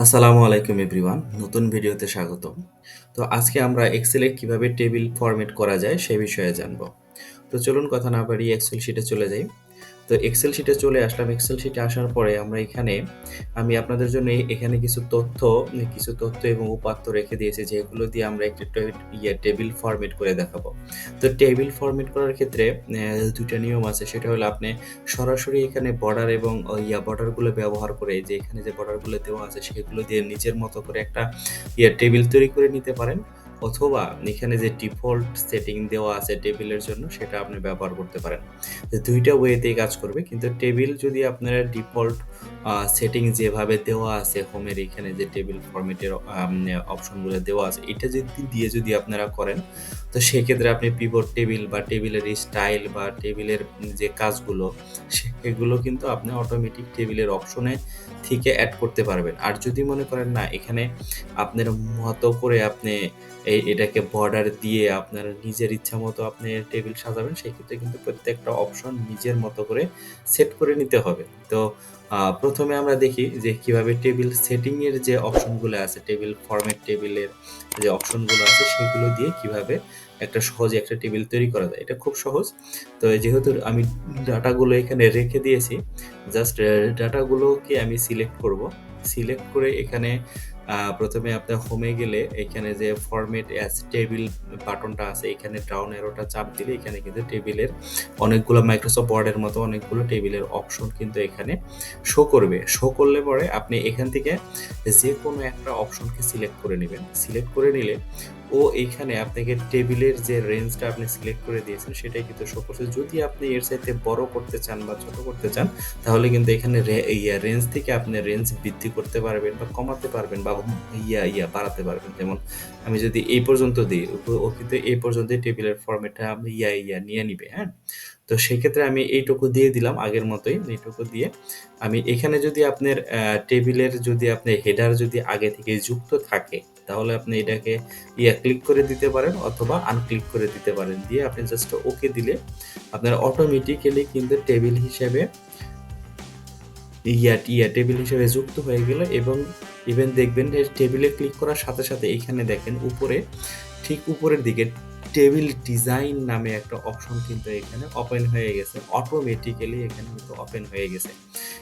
আসসালামু আলাইকুম এভরিওয়ান, নতুন ভিডিওতে স্বাগতম। তো আজকে আমরা এক্সেলে কিভাবে টেবিল ফরম্যাট করা যায় সে বিষয়ে জানব। তো চলুন কথা না বাড়িয়ে এক্সেল শিটে চলে যাই। তো এক্সেল শিটে চলে আসলাম। এক্সেল শিটে আসার পরে আমরা এখানে আমি আপনাদের জন্য এখানে কিছু তথ্য এবং উপাত্ত রেখে দিয়েছি, যেগুলো দিয়ে আমরা একটি টেবিল ফরম্যাট করে দেখাবো। তো টেবিল ফরম্যাট করার ক্ষেত্রে ২ টা নিয়ম আছে। সেটা হলো আপনি সরাসরি এখানে বর্ডার এবং বর্ডারগুলো ব্যবহার করে, যে এখানে যে বর্ডারগুলো দেওয়া আছে সেগুলো দিয়ে নিজের মতো করে একটা টেবিল তৈরি করে নিতে পারেন। অথবা এখানে যে ডিফল্ট সেটিং দেওয়া আছে টেবিলের জন্য সেটা আপনি ব্যবহার করতে পারেন। ২ টা ওয়েতেই কাজ করবে। কিন্তু টেবিল যদি আপনারা ডিফল্ট সেটিং যেভাবে দেওয়া আছে হোমের এখানে যে টেবিল ফরম্যাটের অপশনগুলো দেওয়া আছে, এটা যদি আপনারা করেন, তো সেক্ষেত্রে আপনি পিভট টেবিল বা টেবিলের স্টাইল বা টেবিলের যে কাজগুলো সেগুলো কিন্তু আপনি অটোমেটিক টেবিলের অপশনে থেকে অ্যাড করতে পারবেন। আর যদি মনে করেন না, এখানে আপনার মতো করে আপনি এটাকে বর্ডার দিয়ে আপনার নিজের ইচ্ছা মতো আপনি টেবিল সাজাবেন, সেক্ষেত্রে কিন্তু প্রত্যেকটা অপশন নিজের মতো করে সেট করে নিতে হবে। তো প্রথমে আমরা দেখি যে কিভাবে টেবিল সেটিং এর যে অপশনগুলো আছে, টেবিল ফরম্যাট টেবিলের যে অপশনগুলো আছে সেগুলো দিয়ে কিভাবে সহজে একটা টেবিল তৈরি করা যায়। এটা খুব সহজ। তো যেহেতু আমি ডাটাগুলো এখানে রেখে দিয়েছি, জাস্ট ডাটাগুলোকে আমি সিলেক্ট করব। সিলেক্ট করে এখানে প্রথমে আপনার হোমে গেলে এখানে যে ফরম্যাট অ্যাজ টেবিল বাটনটা আছে, এখানে ডাউন অ্যারোটা চাপ দিলে এখানে কিন্তু টেবিলের অনেকগুলো মাইক্রোসফট ওয়ার্ডের মতো অনেকগুলো টেবিলের অপশন কিন্তু এখানে শো করবে। শো করলে পরে আপনি এখান থেকে যে কোনো একটা অপশনকে সিলেক্ট করে নেবেন। সিলেক্ট করে নিলে ও এইখানে আপনাকে টেবিলের যে রেঞ্জটা আপনি সিলেক্ট করে দিয়েছেন সেটাই কিন্তু শো করছে। যদি আপনি এর চাইতে বড় করতে চান বা ছোট করতে চান, তাহলে কিন্তু এখানে রেঞ্জ থেকে আপনি রেঞ্জ বৃদ্ধি করতে পারবেন বা কমাতে পারবেন বা বাড়াতে পারবেন। যেমন আমি যদি এই পর্যন্ত দিই, ও কিন্তু এই পর্যন্তই টেবিলের ফরম্যাটটা আমি নিয়ে নিবে, হ্যাঁ? তো সেক্ষেত্রে আমি এইটুকু দিয়ে দিলাম আগের মতোই। এইটুকু দিয়ে আমি এখানে যদি আপনার টেবিলের যদি আপনার হেডার যদি আগে থেকে যুক্ত থাকে, তাহলে আপনি এটাকে ক্লিক করে দিতে পারেন অথবা আনক্লিক করে দিতে পারেন। দিয়ে আপনি জাস্ট ওকে দিলে আপনার অটোমেটিক্যালি কিন্তু টেবিল হিসেবে টেবিল হিসেবে যুক্ত হয়ে গেল। এবং ইভেন দেখবেন যে টেবিলে ক্লিক করার সাথে সাথে এইখানে দেখেন উপরে, ঠিক উপরের দিকে টেবিল ডিজাইন নামে একটা অপশন কিন্তু এখানে ওপেন হয়ে গেছে। অটোমেটিক্যালি এখানে কিন্তু ওপেন হয়ে গেছে।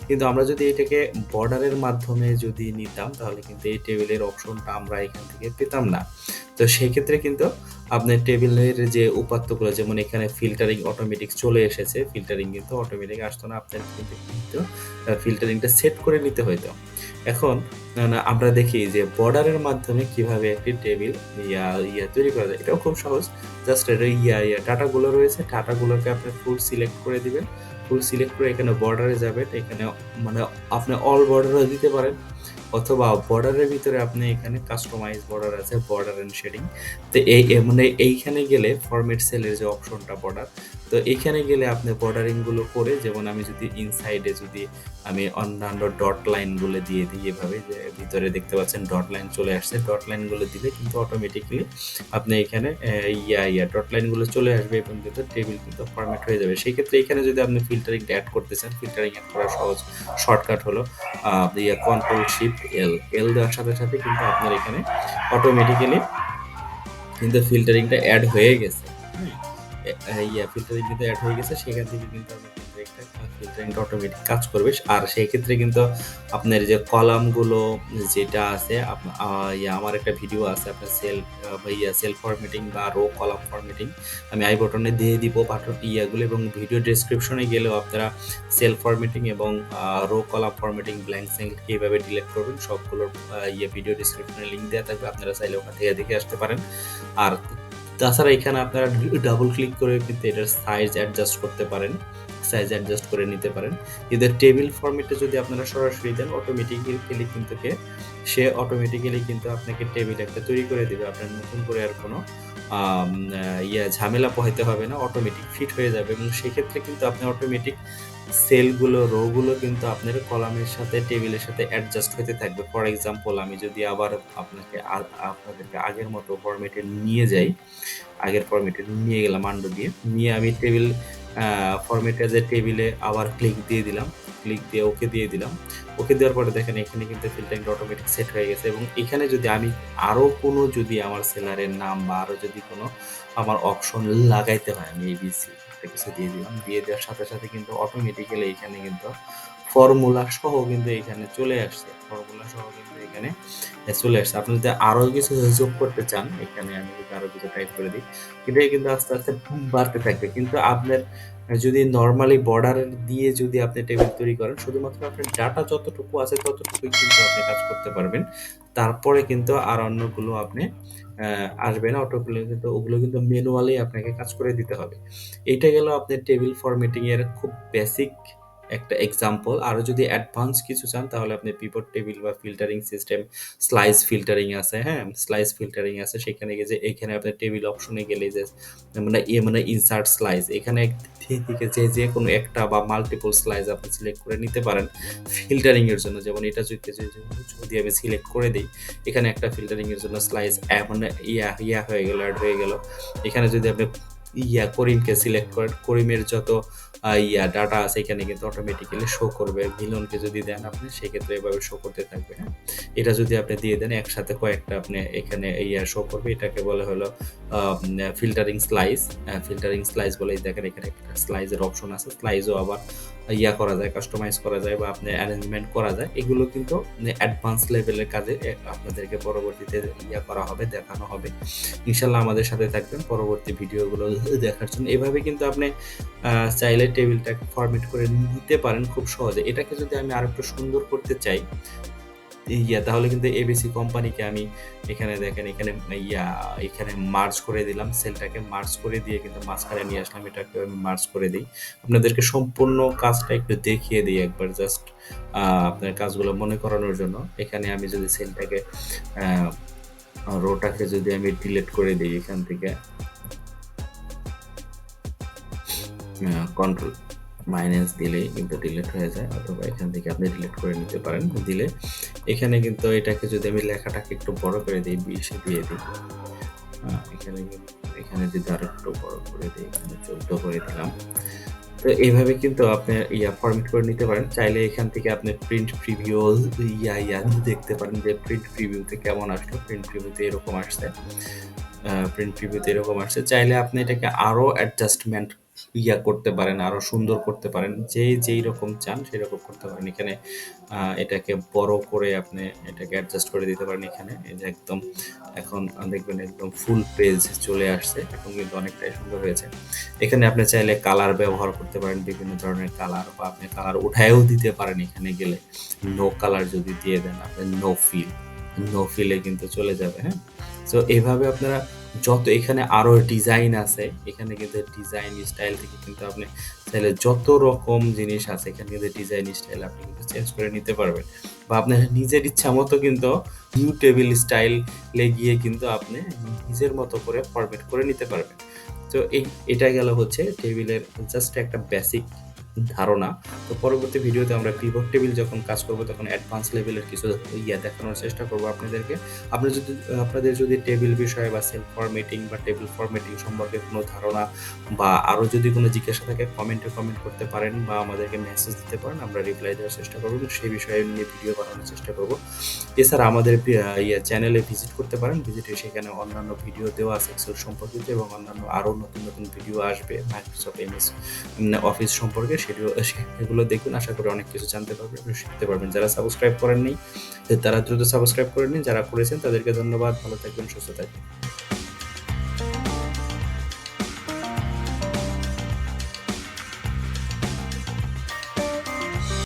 কিন্তু আমরা যদি এটাকে বর্ডারের মাধ্যমে যদি নিতাম, তাহলে কিন্তু এই টেবিলের অপশনটা আমরা এখান থেকে পেতাম না। তো সেক্ষেত্রে কিন্তু আপনার টেবিলের যে উপাত্তগুলো, যেমন এখানে ফিল্টারিং অটোমেটিক চলে এসেছে। ফিল্টারিং কিন্তু অটোমেটিক আসতো না, আপনার কিন্তু ফিল্টারিংটা সেট করে নিতে হইতো। এখন আমরা দেখি যে বর্ডারের মাধ্যমে কিভাবে একটি টেবিল তৈরি করা যায়। এটাও খুব সহজ। জাস্ট ডাটাগুলো রয়েছে, ডাটাগুলোকে আপনি ফুল সিলেক্ট করে দিবেন। ফুল সিলেক্ট করে এখানে বর্ডারে যাবেন। এখানে মানে আপনি অল বর্ডারও দিতে পারেন, অথবা বর্ডারের ভিতরে আপনি এখানে কাস্টমাইজ বর্ডার আছে, বর্ডার এন্ড শেডিং। তো মানে এইখানে গেলে ফরম্যাট সেলের যে অপশনটা বর্ডার, তো এখানে গেলে আপনি বর্ডারিং গুলো করে, যেমন আমি যদি ইনসাইডে যদি আমি অন্যান্য ডট লাইন গুলো দিয়ে দিই, এভাবে যে ভিতরে দেখতে পাচ্ছেন ডট লাইন চলে আসছে। ডট লাইন গুলো দিলে কিন্তু অটোমেটিক্যালি আপনি এখানে ডট লাইন গুলো চলে আসবে এবং কিন্তু টেবিল কিন্তু ফরম্যাট হয়ে যাবে। সেই ক্ষেত্রে এখানে যদি আপনি ফিল্টারিং অ্যাড করতে চান, ফিল্টারিং অ্যাড করার সহজ শর্টকাট হলো কন্ট্রোল শিফট এল দেওয়ার সাথে সাথে কিন্তু আপনার এখানে অটোমেটিক্যালি কিন্তু ফিল্টারিংটা অ্যাড হয়ে গেছে। হুম? ফিল্টারিং কিন্তু অ্যাড হয়ে গেছে। সেখান থেকে কিন্তু আপনার ফিল্টারিংটা অটোমেটিক কাজ করবে। আর সেই ক্ষেত্রে কিন্তু আপনার যে কলামগুলো যেটা আছে, আমার একটা ভিডিও আছে আপনার সেল ফরম্যাটিং বা রো কলাম ফরম্যাটিং, আমি আই বাটনে দিয়ে দিব বাটন ইয়াগুলো, এবং ভিডিও ডেসক্রিপশনে গেলেও আপনারা সেল ফরম্যাটিং এবং row column formatting blank cell কিভাবে ডিলিট করবেন সবগুলোর ভিডিও ডেসক্রিপশনে লিঙ্ক দেওয়া থাকবে। আপনারা চাইলে ওখান থেকে দেখে আসতে পারেন। আর তাছাড়া এখানে আপনারা ডাবল ক্লিক করে কিন্তু এটার সাইজ অ্যাডজাস্ট করতে পারেন, সাইজ অ্যাডজাস্ট করে নিতে পারেন। এদের টেবিল ফরম্যাটে যদি আপনারা সরাসরি দেন, অটোমেটিক্যালি কিন্তু সে অটোমেটিক্যালি কিন্তু আপনাকে টেবিল একটা তৈরি করে দিবে। আপনার নতুন করে আর কোনো ঝামেলা পোহাইতে হবে না, অটোমেটিক ফিট হয়ে যাবে। এবং সেক্ষেত্রে কিন্তু আপনি অটোমেটিক সেলগুলো, রোগুলো কিন্তু আপনার কলামের সাথে টেবিলের সাথে অ্যাডজাস্ট হতে থাকবে। ফর এক্সাম্পল, আমি যদি আবার আপনাদেরকে আগের মতো ফরম্যাটে নিয়ে যাই, আগের ফরম্যাটে নিয়ে গেলাম আন্ডু দিয়ে, নিয়ে আমি টেবিল ফরম্যাটে যে টেবিলে আবার ক্লিক দিয়ে দিলাম। ক্লিক দিয়ে ওকে দিয়ে দিলাম। ওকে দেওয়ার পরে দেখেন এখানে কিন্তু ফিল্টারিংটা অটোমেটিক সেট হয়ে গেছে এবং এখানে যদি আমি আরও কোনো যদি আমার সেলারের নাম বা আরও যদি কোনো আমার অপশন লাগাইতে হয় আমি এবিসি একটা কিছু দিয়ে দিলাম। দিয়ে দেওয়ার সাথে সাথে কিন্তু অটোমেটিক্যালি এখানে কিন্তু ফর্মুলা সহ কিন্তু এখানে চলে আসছে। ফর্মুলা সহ কিন্তু এখানে চলে আসছে। আপনি যদি আরো কিছু যোগ করতে চান, এখানে আমি যদি আরো কিছু টাইপ করে দিই, এটাই কিন্তু আস্তে আস্তে বাড়তে থাকবে। কিন্তু আপনার যদি নরমালি বর্ডার দিয়ে যদি আপনি টেবিল তৈরি করেন, শুধুমাত্র আপনার ডাটা যতটুকু আছে ততটুকুই কিন্তু আপনি কাজ করতে পারবেন। তারপরে কিন্তু আর অন্যগুলো আপনি আসবে না, অটোগুলো কিন্তু ওগুলো কিন্তু ম্যানুয়ালি আপনাকে কাজ করে দিতে হবে। এইটা গেল আপনার টেবিল ফরম্যাটিং এর খুব বেসিক একটা এক্সাম্পল। আরো যদি অ্যাডভান্স কিছু চান তাহলে আপনি পিভট টেবিল বা ফিল্টারিং সিস্টেম, স্লাইস ফিল্টারিং আছে, হ্যাঁ? স্লাইস ফিল্টারিং আছে। সেখানে গিয়ে যে এখানে আপনার টেবিল অপশনে গেলে যে মানে ইনসার্ট স্লাইস এখানে থেকে যে কোনো একটা বা মাল্টিপল স্লাইস আপনি সিলেক্ট করে নিতে পারেন ফিল্টারিং এর জন্য। যেমন এটা যদি আমি সিলেক্ট করে দিই, এখানে একটা ফিল্টারিং এর জন্য স্লাইস মানে ইয়া হয়ে গেল, অ্যাড হয়ে গেল। এখানে যদি আপনি করিমকে সিলেক্ট করেন, করিমের যত ডাটা আছে এখানে কিন্তু অটোমেটিক্যালি শো করবে। মিলনকে যদি দেন আপনি সেক্ষেত্রে এভাবে শো করতে থাকবে, হ্যাঁ? এটা যদি আপনি দিয়ে দেন একসাথে কয়েকটা আপনি এখানে শো করবে। এটাকে বলে হলো ফিল্টারিং স্লাইস। ফিল্টারিং স্লাইস বলে দেখেন এখানে একটা স্লাইসের অপশন আছে। স্লাইসও আবার করা যায়, কাস্টমাইজ করা যায় বা আপনি অ্যারেঞ্জমেন্ট করা যায়। এগুলো কিন্তু অ্যাডভান্স লেভেলের কাজে আপনাদেরকে পরবর্তীতে করা হবে, দেখানো হবে। ইনশাল্লাহ আমাদের সাথে থাকবেন পরবর্তী ভিডিওগুলো দেখার জন্য। এভাবে কিন্তু আপনি চাইলে টেবিলটাকে ফরম্যাট করে নিতে পারেন খুব সহজে। এটাকে যদি আমি আরেকটু সুন্দর করতে চাই তাহলে কিন্তু এবিসি কোম্পানিকে আমি এখানে দেখেন এখানে মার্জ করে দিলাম। সেলটাকে মার্জ করে দিয়ে কিন্তু মাঝখানে নিয়ে আসলাম। এটাকে আমি মার্জ করে দিই। আপনাদেরকে সম্পূর্ণ কাজটা একটু দেখিয়ে দিই একবার, জাস্ট আপনার কাজগুলো মনে করানোর জন্য। এখানে আমি যদি সেলটাকে রোটাকে যদি আমি ডিলিট করে দিই এখান থেকে কন্ট্রোল মাইনাস দিলেই কিন্তু ডিলিট হয়ে যায়, অথবা এখান থেকে আপনি ডিলিট করে নিতে পারেন। দিলে এখানে কিন্তু এটাকে যদি আমি লেখাটাকে একটু বড় করে দিই, 20 দিয়ে দিই, এখানে যদি আরো একটু বড় করে দিই, এখানে 14 করে দিলাম। তো এইভাবে কিন্তু আপনি ফরম্যাট করে নিতে পারেন। চাইলে এখান থেকে আপনি প্রিন্ট প্রিভিউ দেখতে পারেন যে প্রিন্ট প্রিভিউতে কেমন আসলো। প্রিন্ট প্রিভিউতে এরকম আসছে। চাইলে আপনি এটাকে আরো অ্যাডজাস্টমেন্ট করতে পারেন, আরো সুন্দর করতে পারেন। যেই রকম চান সেরকম করতে পারেন। এখানে এটাকে বড় করে আপনি এটাকে অ্যাডজাস্ট করে দিতে পারেন। এখানে এই যে একদম এখন দেখবেন একদম ফুল পেজ চলে আসছে। এখন কিন্তু অনেকটাই সুন্দর হয়েছে। এখানে আপনি চাইলে কালার ব্যবহার করতে পারেন, বিভিন্ন ধরনের কালার, বা আপনি কালার উঠায়ও দিতে পারেন। এখানে গেলে নো কালার যদি দিয়ে দেন আপনি নো ফিলে কিন্তু চলে যাবে, হ্যাঁ? সো এভাবে আপনারা এখানে আরো ডিজাইন আছে। এখানে কিন্তু ডিজাইন স্টাইল থেকে কিন্তু আপনি চাইলে যত রকম জিনিস আছে এখানে কিন্তু ডিজাইন স্টাইল আপনি কিন্তু চেঞ্জ করে নিতে পারবেন, বা আপনার নিজের ইচ্ছা মতো কিন্তু নিউ টেবিল স্টাইলে গিয়ে কিন্তু আপনি নিজের মতো করে ফরম্যাট করে নিতে পারবেন। তো এটা গেল হচ্ছে টেবিলের জাস্ট একটা বেসিক ধারণা। তো পরবর্তী ভিডিওতে আমরা পিভট টেবিল যখন কাজ করব তখন অ্যাডভান্স লেভেলের কিছু দেখানোর চেষ্টা করব আপনাদেরকে। আপনাদের যদি টেবিল বিষয়ে বা সেল ফরম্যাটিং বা টেবিল ফরম্যাটিং সম্পর্কে কোনো ধারণা বা আরও যদি কোনো জিজ্ঞাসা থাকে কমেন্ট করতে পারেন বা আমাদেরকে মেসেজ দিতে পারেন। আমরা রিপ্লাই দেওয়ার চেষ্টা করব এবং সেই বিষয়ে নিয়ে ভিডিও বানানোর চেষ্টা করব। এছাড়া আমাদের চ্যানেলে ভিজিট করতে পারেন। ভিজিটে সেখানে অন্যান্য ভিডিও দেওয়া আছে এক্সেল সম্পর্কিত, এবং অন্যান্য আরও নতুন ভিডিও আসবে মাইক্রোসফট এমএস অফিস সম্পর্কে। সেগুলো দেখুন। আশা করি অনেক কিছু জানতে পারবেন এবং শিখতে পারবেন। যারা সাবস্ক্রাইব করেননি তারা দ্রুত সাবস্ক্রাইব করে নিন। যারা করেছেন তাদেরকে ধন্যবাদ। ভালো থাকবেন, সুস্থ থাকবেন।